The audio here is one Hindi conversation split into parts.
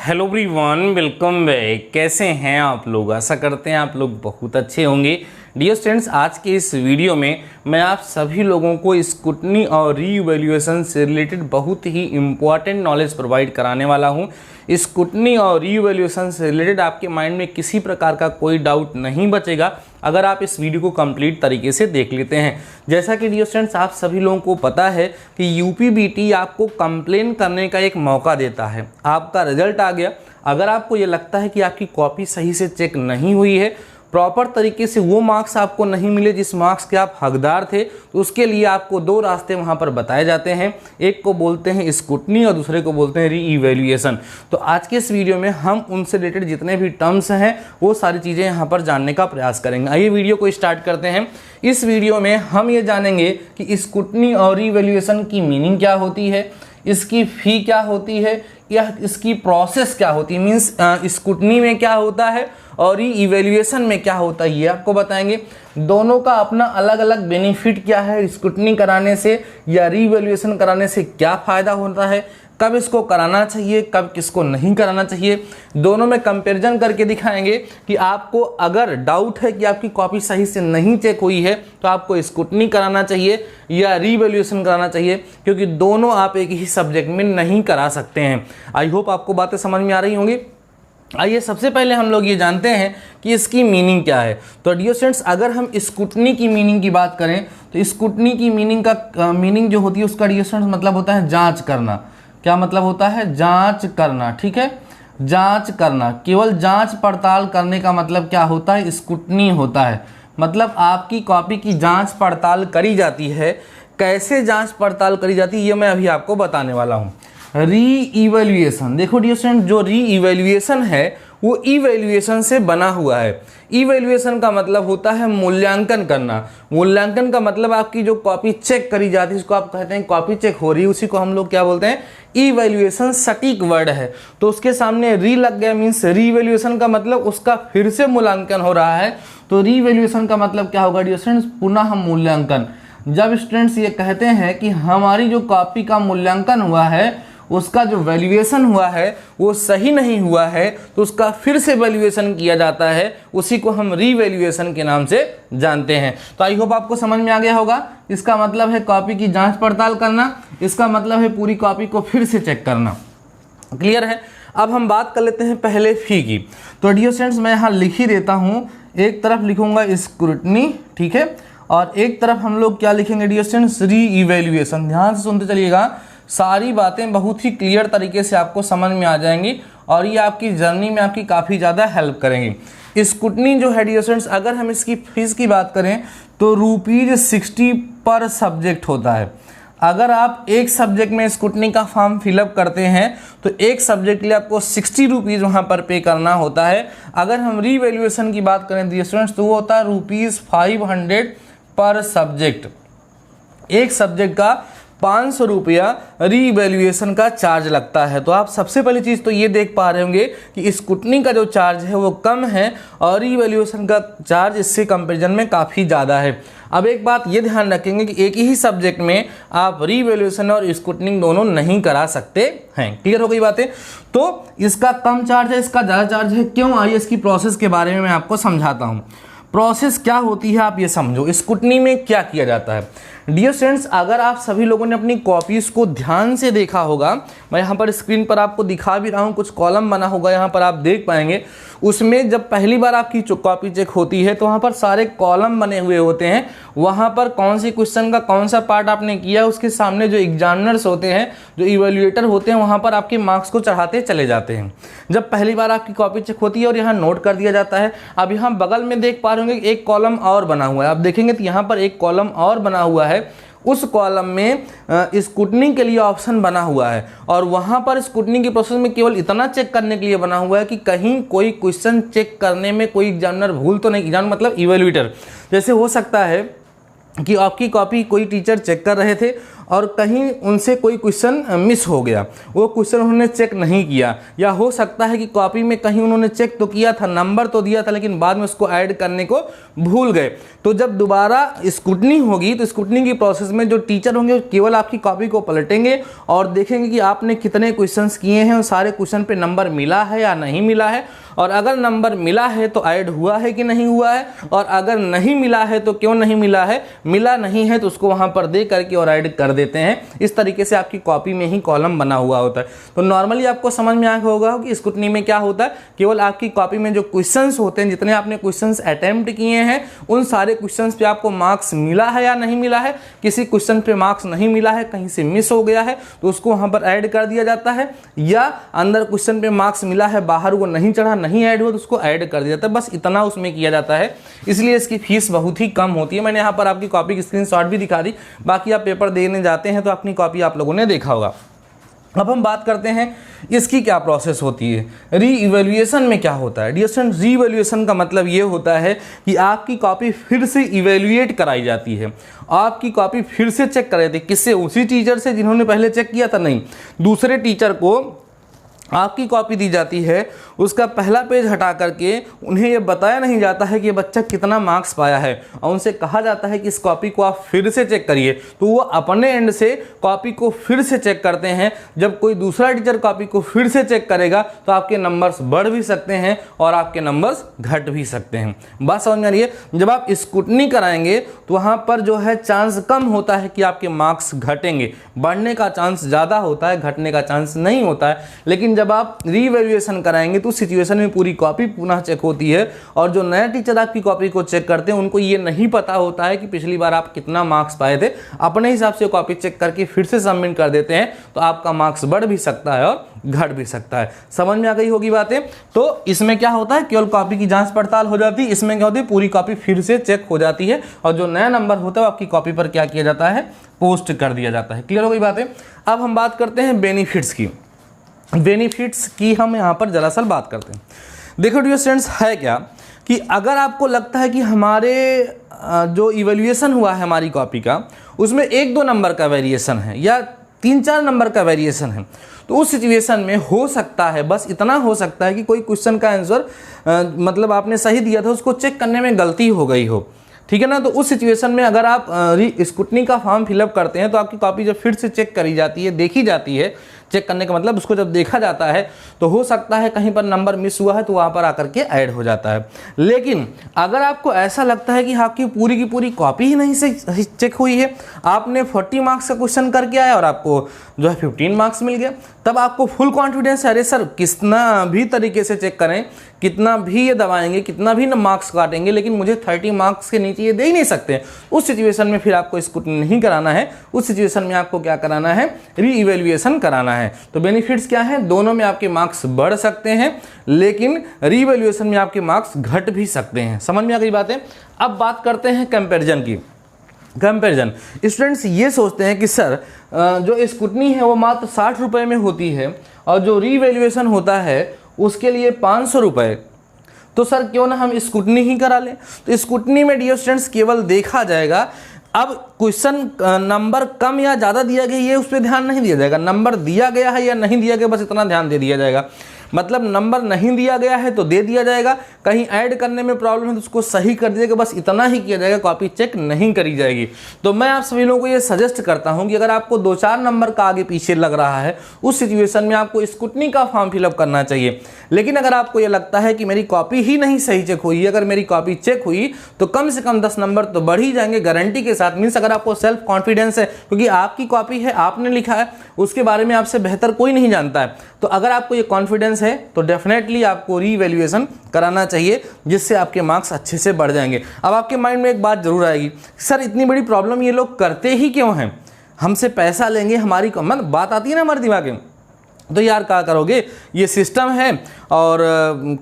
Hello everyone, welcome back. कैसे हैं आप लोग? आशा करते हैं आप लोग बहुत अच्छे होंगे। डियर स्टूडेंट्स, आज के इस वीडियो में मैं आप सभी लोगों को स्क्रूटनी और रीवैल्यूएशन से रिलेटेड बहुत ही इम्पॉर्टेंट नॉलेज प्रोवाइड कराने वाला हूं। स्क्रूटनी और रीवैल्यूएशन से रिलेटेड आपके माइंड में किसी प्रकार का कोई डाउट नहीं बचेगा अगर आप इस वीडियो को कंप्लीट तरीके से देख लेते हैं। जैसा कि डियर स्टूडेंट्स, आप सभी लोगों को पता है कि यूपीबीटी आपको कंप्लेन करने का एक मौका देता है। आपका रिजल्ट आ गया, अगर आपको ये लगता है कि आपकी कॉपी सही से चेक नहीं हुई है, प्रॉपर तरीके से वो मार्क्स आपको नहीं मिले जिस मार्क्स के आप हकदार थे, तो उसके लिए आपको दो रास्ते वहाँ पर बताए जाते हैं। एक को बोलते हैं स्क्रूटनी और दूसरे को बोलते हैं रीइवैल्यूएशन। तो आज के इस वीडियो में हम उनसे रिलेटेड जितने भी टर्म्स हैं वो सारी चीज़ें यहाँ पर जानने का प्रयास करेंगे। आइए वीडियो को स्टार्ट करते हैं। इस वीडियो में हम ये जानेंगे कि स्क्रूटनी और रीइवैल्यूएशन की मीनिंग क्या होती है, इसकी फ़ी क्या होती है, या इसकी प्रोसेस क्या होती है, मीन्स स्क्रूटनी में क्या होता है और रीइवैल्यूएशन में क्या होता है, ये आपको बताएंगे। दोनों का अपना अलग अलग बेनिफिट क्या है, स्क्रूटनी कराने से या रीइवैल्यूएशन कराने से क्या फ़ायदा होता है, कब इसको कराना चाहिए, कब किसको नहीं कराना चाहिए, दोनों में कंपैरिजन करके दिखाएंगे कि आपको अगर डाउट है कि आपकी कॉपी सही से नहीं चेक हुई है तो आपको स्क्रूटनी कराना चाहिए या रीवैल्यूएशन कराना चाहिए, क्योंकि दोनों आप एक ही सब्जेक्ट में नहीं करा सकते हैं। आई होप आपको बातें समझ में आ रही होंगी। आइए सबसे पहले हम लोग ये जानते हैं कि इसकी मीनिंग क्या है। तो डियर स्टूडेंट्स, अगर हम स्क्रूटनी की मीनिंग की बात करें तो स्क्रूटनी की मीनिंग का मीनिंग जो होती है उसका डियर स्टूडेंट्स मतलब होता है जांच करना। क्या मतलब होता है? जांच करना। ठीक है, जांच करना। केवल जांच पड़ताल करने का मतलब क्या होता है? स्क्रूटनी होता है। मतलब आपकी कॉपी की जांच पड़ताल करी जाती है। कैसे जांच पड़ताल करी जाती है ये मैं अभी आपको बताने वाला हूँ। रीइवैल्यूएशन, देखो डियर स्टूडेंट, जो रीइवैल्यूएशन है वो इवैल्यूएशन से बना हुआ है। इवैल्यूएशन का मतलब होता है मूल्यांकन करना। मूल्यांकन का मतलब आपकी जो कॉपी चेक करी जाती है उसको आप कहते हैं कॉपी चेक हो रही है, उसी को हम लोग क्या बोलते हैं? इवैल्यूएशन। सटीक वर्ड है तो उसके सामने री लग गया, मीन्स रीवैल्यूएशन का मतलब उसका फिर से मूल्यांकन हो रहा है। तो रीवैल्यूएशन का मतलब क्या होगा डियर स्टूडेंट्स? पुनः मूल्यांकन। जब स्टूडेंट्स ये कहते हैं कि हमारी जो कॉपी का मूल्यांकन हुआ है उसका जो वैल्यूएशन हुआ है वो सही नहीं हुआ है तो उसका फिर से वैल्यूएशन किया जाता है, उसी को हम रीवैल्यूएशन के नाम से जानते हैं। तो आई होप आपको समझ में आ गया होगा। इसका मतलब है कॉपी की जांच पड़ताल करना, इसका मतलब है पूरी कॉपी को फिर से चेक करना। क्लियर है? अब हम बात कर लेते हैं पहले फ़ी की। तो डियर स्टूडेंट्स, मैं यहाँ लिख ही देता हूँ, एक तरफ लिखूंगा स्क्रूटनी, ठीक है, और एक तरफ हम लोग क्या लिखेंगे डियर स्टूडेंट्स? रीइवैल्यूएशन। ध्यान से सुनते चलिएगा, सारी बातें बहुत ही क्लियर तरीके से आपको समझ में आ जाएंगी और ये आपकी जर्नी में आपकी काफ़ी ज़्यादा हेल्प करेंगी। स्क्रूटनी जो है डियर स्टूडेंट्स, अगर हम इसकी फीस की बात करें तो ₹60 पर सब्जेक्ट होता है। अगर आप एक सब्जेक्ट में स्क्रूटनी का फॉर्म फिलअप करते हैं तो एक सब्जेक्ट के लिए आपको ₹60 वहाँ पर पे करना होता है। अगर हम रीवैल्यूएशन की बात करें डियर स्टूडेंट्स तो वो होता है ₹500 पर सब्जेक्ट। एक सब्जेक्ट का ₹500 रीवैल्यूएशन का चार्ज लगता है। तो आप सबसे पहली चीज़ तो ये देख पा रहे होंगे कि स्क्रूटनी का जो चार्ज है वो कम है और रीवैल्यूएशन का चार्ज इससे कंपैरिजन में काफ़ी ज़्यादा है। अब एक बात ये ध्यान रखेंगे कि एक ही सब्जेक्ट में आप रीवैल्यूएशन और स्क्रूटनी दोनों नहीं करा सकते हैं। क्लियर हो गई बातें? तो इसका कम चार्ज है, इसका ज़्यादा चार्ज है, क्यों? आइए इसकी प्रोसेस के बारे में मैं आपको समझाता हूँ। प्रोसेस क्या होती है आप ये समझो। स्क्रूटनी में क्या किया जाता है डियर स्टूडेंट्स? अगर आप सभी लोगों ने अपनी कॉपीज़ को ध्यान से देखा होगा, मैं यहाँ पर स्क्रीन पर आपको दिखा भी रहा हूँ, कुछ कॉलम बना होगा यहाँ पर आप देख पाएंगे। उसमें जब पहली बार आपकी कॉपी चेक होती है तो वहाँ पर सारे कॉलम बने हुए होते हैं। वहाँ पर कौन सी क्वेश्चन का कौन सा पार्ट आपने किया, उसके सामने जो एग्जामिनर्स होते हैं, जो इवैल्यूएटर होते हैं, वहाँ पर आपके मार्क्स को चढ़ाते चले जाते हैं। जब पहली बार आपकी कॉपी चेक होती है और यहाँ नोट कर दिया जाता है। अब यहाँ बगल में देख पा रहे होंगे एक कॉलम और बना हुआ है, आप देखेंगे तो यहाँ पर एक कॉलम और बना हुआ है। उस कॉलम में स्क्रूटनी के लिए ऑप्शन बना हुआ है और वहाँ पर स्क्रूटनी के प्रोसेस में केवल इतना चेक करने के लिए बना हुआ है कि कहीं कोई क्वेश्चन चेक करने में कोई एग्जामिनर भूल तो नहीं। एग्जामिनर मतलब इवैल्यूएटर। जैसे हो सकता है कि आपकी कॉपी कोई टीचर चेक कर रहे थे और कहीं उनसे कोई क्वेश्चन मिस हो गया, वो क्वेश्चन उन्होंने चेक नहीं किया, या हो सकता है कि कॉपी में कहीं उन्होंने चेक तो किया था, नंबर तो दिया था, लेकिन बाद में उसको ऐड करने को भूल गए, तो जब दोबारा स्क्रूटनी होगी तो स्क्रूटनी की प्रोसेस में जो टीचर होंगे केवल आपकी कॉपी को पलटेंगे और देखेंगे कि आपने कितने क्वेश्चंस किए हैं और सारे क्वेश्चन पे नंबर मिला है या नहीं मिला है, और अगर नंबर मिला है तो ऐड हुआ है कि नहीं हुआ है, और अगर नहीं मिला है तो क्यों नहीं मिला है, मिला नहीं है तो उसको वहां पर दे करके और ऐड कर देते हैं। इस तरीके से आपकी कॉपी में ही कॉलम बना हुआ होता है। तो नॉर्मली आपको समझ में आया होगा कि स्क्रूटनी में क्या होता है, केवल आपकी कॉपी में जो क्वेश्चंस होते हैं, जितने आपने क्वेश्चंस अटेम्प्ट किए हैं, उन सारे क्वेश्चंस पे आपको मार्क्स मिला है या नहीं मिला है। किसी क्वेश्चन पे मार्क्स नहीं मिला है, कहीं से मिस हो गया है, तो उसको वहां पर ऐड कर दिया जाता है, या अंदर क्वेश्चन पे मार्क्स मिला है, बाहर वो नहीं चढ़ा, नहीं ऐड हुआ, तो उसको ऐड कर दिया जाता है। बस इतना उसमें किया जाता है, इसलिए इसकी फीस बहुत ही कम होती है। मैंने यहाँ पर आपकी कॉपी की स्क्रीनशॉट भी दिखा दी, बाकी आप पेपर देने जाते हैं तो अपनी कॉपी आप लोगों ने देखा होगा। अब हम बात करते हैं इसकी क्या प्रोसेस होती है, री इवैल्यूएशन में क्या होता है। डियर स्टूडेंट, री इवैल्यूएशन का मतलब ये होता है कि आपकी कॉपी फिर से इवैल्यूएट कराई जाती है, आपकी कॉपी फिर से चेक कराई जाती है। किससे? उसी टीचर से जिन्होंने पहले चेक किया था? नहीं, दूसरे टीचर को आपकी कॉपी दी जाती है, उसका पहला पेज हटा करके उन्हें यह बताया नहीं जाता है कि ये बच्चा कितना मार्क्स पाया है, और उनसे कहा जाता है कि इस कॉपी को आप फिर से चेक करिए। तो वो अपने एंड से कॉपी को फिर से चेक करते हैं। जब कोई दूसरा टीचर कॉपी को फिर से चेक करेगा तो आपके नंबर्स बढ़ भी सकते हैं और आपके नंबर्स घट भी सकते हैं। बात समझ में आ रही है? जब आप स्क्रूटनी कराएंगे तो वहाँ पर जो है चांस कम होता है कि आपके मार्क्स घटेंगे, बढ़ने का चांस ज़्यादा होता है, घटने का चांस नहीं होता है। लेकिन जब आप रीवैल्यूएशन कराएंगे तो उस सिचुएशन में पूरी कॉपी पुनः चेक होती है, और जो नया टीचर आपकी कॉपी को चेक करते हैं उनको ये नहीं पता होता है कि पिछली बार आप कितना मार्क्स पाए थे। अपने हिसाब से कॉपी चेक करके फिर से सबमिट कर देते हैं, तो आपका मार्क्स बढ़ भी सकता है और घट भी सकता है। समझ में आ गई होगी बातें? तो इसमें क्या होता है, केवल कॉपी की जांच पड़ताल हो जाती है। इसमें क्या होती है, पूरी कॉपी फिर से चेक हो जाती है, और जो नया नंबर होता है वो आपकी कॉपी पर क्या किया जाता है, पोस्ट कर दिया जाता है। क्लियर हो गई बातें? अब हम बात करते हैं बेनिफिट्स की। बेनिफिट्स की हम यहाँ पर जरा सा बात करते हैं। देखो डियर स्टूडेंट्स, है क्या कि अगर आपको लगता है कि हमारे जो इवैल्यूएशन हुआ है हमारी कॉपी का, उसमें 1-2 नंबर का वेरिएशन है या 3-4 नंबर का वेरिएशन है, तो उस सिचुएशन में हो सकता है, बस इतना हो सकता है कि कोई क्वेश्चन का आंसर मतलब आपने सही दिया था, उसको चेक करने में गलती हो गई हो। ठीक है ना? तो उस सिचुएशन में अगर आप स्क्रूटनी का फॉर्म फिलअप करते हैं तो आपकी कॉपी जब फिर से चेक करी जाती है, देखी जाती है, चेक करने का मतलब उसको जब देखा जाता है तो हो सकता है कहीं पर नंबर मिस हुआ है तो वहाँ पर आकर के ऐड हो जाता है। लेकिन अगर आपको ऐसा लगता है कि आपकी पूरी की पूरी कॉपी ही नहीं सही चेक हुई है, आपने 40 मार्क्स का क्वेश्चन करके आया और आपको जो है 15 मार्क्स मिल गया, तब आपको फुल कॉन्फिडेंस है, अरे सर कितना भी तरीके से चेक करें, कितना भी ये दबाएंगे, कितना भी मार्क्स काटेंगे, लेकिन मुझे 30 मार्क्स के नीचे ये दे ही नहीं सकते। उस सिचुएशन में फिर आपको स्क्रूटनी नहीं कराना है, उस सिचुएशन में आपको क्या कराना है, री इवैल्यूएशन कराना है। तो बेनिफिट्स क्या है, दोनों में आपके मार्क्स बढ़ सकते हैं, लेकिन री इवैल्यूएशन में आपके मार्क्स घट भी सकते हैं। समझ में आ गई बातें? अब बात करते हैं कंपैरिजन की। कंपैरिजन, स्टूडेंट्स ये सोचते हैं कि सर जो स्क्रूटनी है वो मात्र 60 रुपये में होती है और जो री इवैल्यूएशन होता है उसके लिए 500 रुपये, तो सर क्यों ना हम स्क्रूटनी ही करा लें। तो स्क्रूटनी में डियर स्टूडेंट्स केवल देखा जाएगा, अब क्वेश्चन नंबर कम या ज़्यादा दिया गया ये उस पर ध्यान नहीं दिया जाएगा, नंबर दिया गया है या नहीं दिया गया बस इतना ध्यान दे दिया जाएगा। मतलब नंबर नहीं दिया गया है तो दे दिया जाएगा, कहीं ऐड करने में प्रॉब्लम है तो उसको सही कर दिएगा, बस इतना ही किया जाएगा, कॉपी चेक नहीं करी जाएगी। तो मैं आप सभी लोगों को ये सजेस्ट करता हूं कि अगर आपको 2-4 नंबर का आगे पीछे लग रहा है उस सिचुएशन में आपको स्क्रूटनी का फॉर्म फिलअप करना चाहिए। लेकिन अगर आपको ये लगता है कि मेरी कॉपी ही नहीं सही चेक हुई, अगर मेरी कॉपी चेक हुई तो कम से कम 10 नंबर तो बढ़ ही जाएंगे गारंटी के साथ। मीन्स अगर आपको सेल्फ कॉन्फिडेंस है, क्योंकि आपकी कॉपी है, आपने लिखा है, उसके बारे में आपसे बेहतर कोई नहीं जानता है, तो अगर आपको ये कॉन्फिडेंस है तो डेफिनेटली आपको रीवैल्यूएशन कराना चाहिए, जिससे आपके मार्क्स अच्छे से बढ़ जाएंगे। अब आपके माइंड में एक बात जरूर आएगी, सर इतनी बड़ी प्रॉब्लम ये लोग करते ही क्यों हैं, हमसे पैसा लेंगे, हमारी मतलब बात आती है ना हमारे दिमाग में, तो यार क्या करोगे, ये सिस्टम है और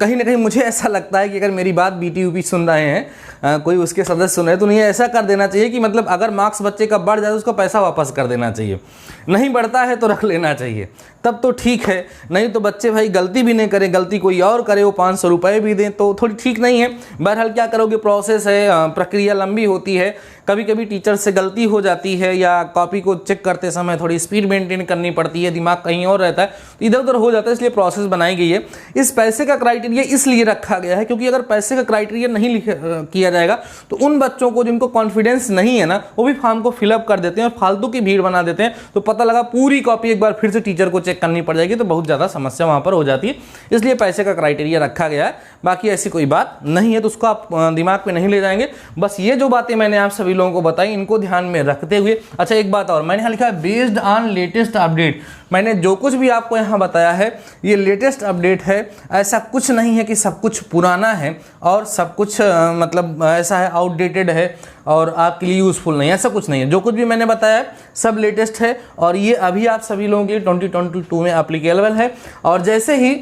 कहीं ना कहीं मुझे ऐसा लगता है कि अगर मेरी बात BTUP सुन रहे हैं, कोई उसके सदस्य सुन रहे हैं, तो उन्हें ऐसा कर देना चाहिए कि मतलब अगर मार्क्स बच्चे का बढ़ जाए तो उसका पैसा वापस कर देना चाहिए, नहीं बढ़ता है तो रख लेना चाहिए, तब तो ठीक है। नहीं तो बच्चे भाई गलती भी नहीं करें, गलती कोई और करे, वो 500 रुपये भी दें तो थोड़ी ठीक नहीं है। बहरहाल क्या करोगे, प्रोसेस है, प्रक्रिया लंबी होती है, कभी कभी टीचर से गलती हो जाती है या कॉपी को चेक करते समय थोड़ी स्पीड मेंटेन करनी पड़ती है, दिमाग कहीं और रहता है, इधर उधर हो जाता है, इसलिए प्रोसेस बनाई गई है। इस पैसे का क्राइटेरिया इसलिए रखा गया है क्योंकि अगर पैसे का क्राइटेरिया नहीं किया जाएगा तो उन बच्चों को जिनको कॉन्फिडेंस नहीं है ना, वो भी फॉर्म को फिलअप कर देते हैं और फालतू की भीड़ बना देते हैं, तो पता लगा पूरी कॉपी एक बार फिर से टीचर को चेक करनी पड़ जाएगी, तो बहुत ज़्यादा समस्या वहाँ पर हो जाती है। इसलिए पैसे का क्राइटेरिया रखा गया है, बाकी ऐसी कोई बात नहीं है, तो उसको आप दिमाग में नहीं ले जाएंगे। बस ये जो बातें मैंने आप सभी लोगों को बताई, इनको ध्यान में रखते हुए। अच्छा एक बात और, मैंने यहाँ लिखा है बेस्ड ऑन लेटेस्ट अपडेट। मैंने जो कुछ भी आपको यहाँ बताया है ये लेटेस्ट अपडेट है, ऐसा कुछ नहीं है कि सब कुछ पुराना है और सब कुछ मतलब ऐसा है आउटडेटेड है और आपके लिए यूज़फुल नहीं है, ऐसा कुछ नहीं है। जो कुछ भी मैंने बताया है सब लेटेस्ट है और ये अभी आप सभी लोगों के लिए 2022 में एप्लीकेबल है। और जैसे ही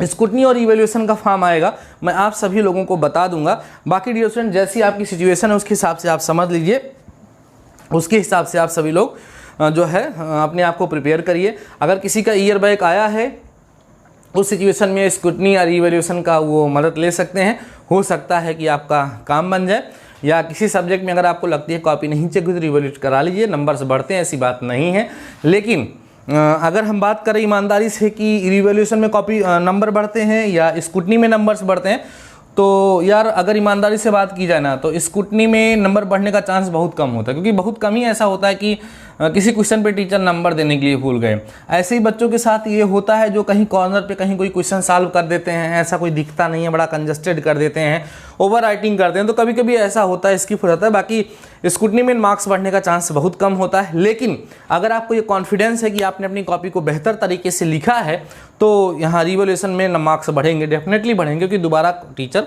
स्क्रूटनी और इवैल्यूएशन का फॉर्म आएगा मैं आप सभी लोगों को बता दूंगा। बाकी डियर स्टूडेंट जैसी आपकी सिचुएशन है उसके हिसाब से आप समझ लीजिए, उसके हिसाब से आप सभी लोग जो है अपने आप को प्रिपेयर करिए। अगर किसी का ईयर बैक आया है उस सिचुएशन में स्क्रूटनी और इवैल्यूएशन का वो मदद ले सकते हैं, हो सकता है कि आपका काम बन जाए। या किसी सब्जेक्ट में अगर आपको लगती है कॉपी नहीं चेक हुई तो रिवैल्यूएट करा लीजिए, नंबर्स बढ़ते हैं, ऐसी बात नहीं है। लेकिन अगर हम बात करें ईमानदारी से कि रिवैल्यूएशन में कॉपी नंबर बढ़ते हैं या स्क्रूटनी में नंबर्स बढ़ते हैं, तो यार अगर ईमानदारी से बात की जाए ना तो स्क्रूटनी में नंबर बढ़ने का चांस बहुत कम होता है, क्योंकि बहुत कम ही ऐसा होता है कि किसी क्वेश्चन पे टीचर नंबर देने के लिए भूल गए। ऐसे ही बच्चों के साथ ये होता है जो कहीं कॉर्नर पे कहीं कोई क्वेश्चन सॉल्व कर देते हैं, ऐसा कोई दिखता नहीं है, बड़ा कंजस्टेड कर देते हैं, ओवर राइटिंग करते हैं, तो कभी कभी ऐसा होता है, स्किप हो जाता है। बाकी स्क्रूटनी में मार्क्स बढ़ने का चांस बहुत कम होता है। लेकिन अगर आपको ये कॉन्फिडेंस है कि आपने अपनी कॉपी को बेहतर तरीके से लिखा है तो यहाँ रिवैल्यूएशन में मार्क्स बढ़ेंगे, डेफिनेटली बढ़ेंगे, क्योंकि दोबारा टीचर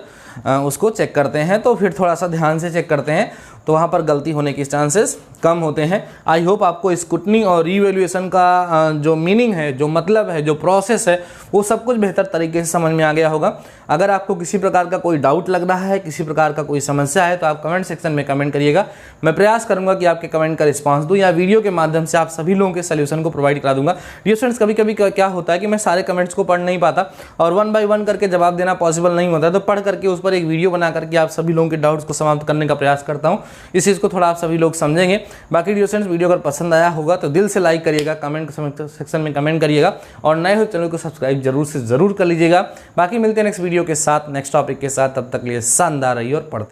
उसको चेक करते हैं, तो फिर थोड़ा सा ध्यान से चेक करते हैं, तो वहाँ पर गलती होने के चांसेस कम होते हैं। आई होप आपको स्क्रूटनी और रिवैल्यूएशन का जो मीनिंग है, जो मतलब है, जो प्रोसेस है, वो सब कुछ बेहतर तरीके से समझ में आ गया होगा। अगर आपको किसी प्रकार का कोई डाउट लग रहा है, किसी प्रकार का कोई समस्या है, तो आप कमेंट सेक्शन में कमेंट करिएगा। मैं प्रयास करूंगा कि आपके कमेंट का रिस्पांस दूं या वीडियो के माध्यम से आप सभी लोगों के सलूशन को प्रोवाइड करा दूंगा। डियर स्टूडेंट्स कभी कभी क्या होता है कि मैं सारे कमेंट्स को पढ़ नहीं पाता और 1 बाय 1 करके जवाब देना पॉसिबल नहीं होता है, तो पढ़ करके उस पर एक वीडियो बना करके आप सभी लोगों के डाउट्स को समाप्त करने का प्रयास करता हूँ। इस चीज़ को थोड़ा आप सभी लोग समझेंगे। बाकी डियर स्टूडेंट्स वीडियो अगर पसंद आया होगा तो दिल से लाइक करिएगा, कमेंट सेक्शन में कमेंट करिएगा और नए हो चैनल को सब्सक्राइब जरूर से जरूर कर लीजिएगा। बाकी मिलते हैं नेक्स्ट वीडियो के साथ, नेक्स्ट टॉपिक के साथ, तब तक लिए शानदार रहिए और पढ़ते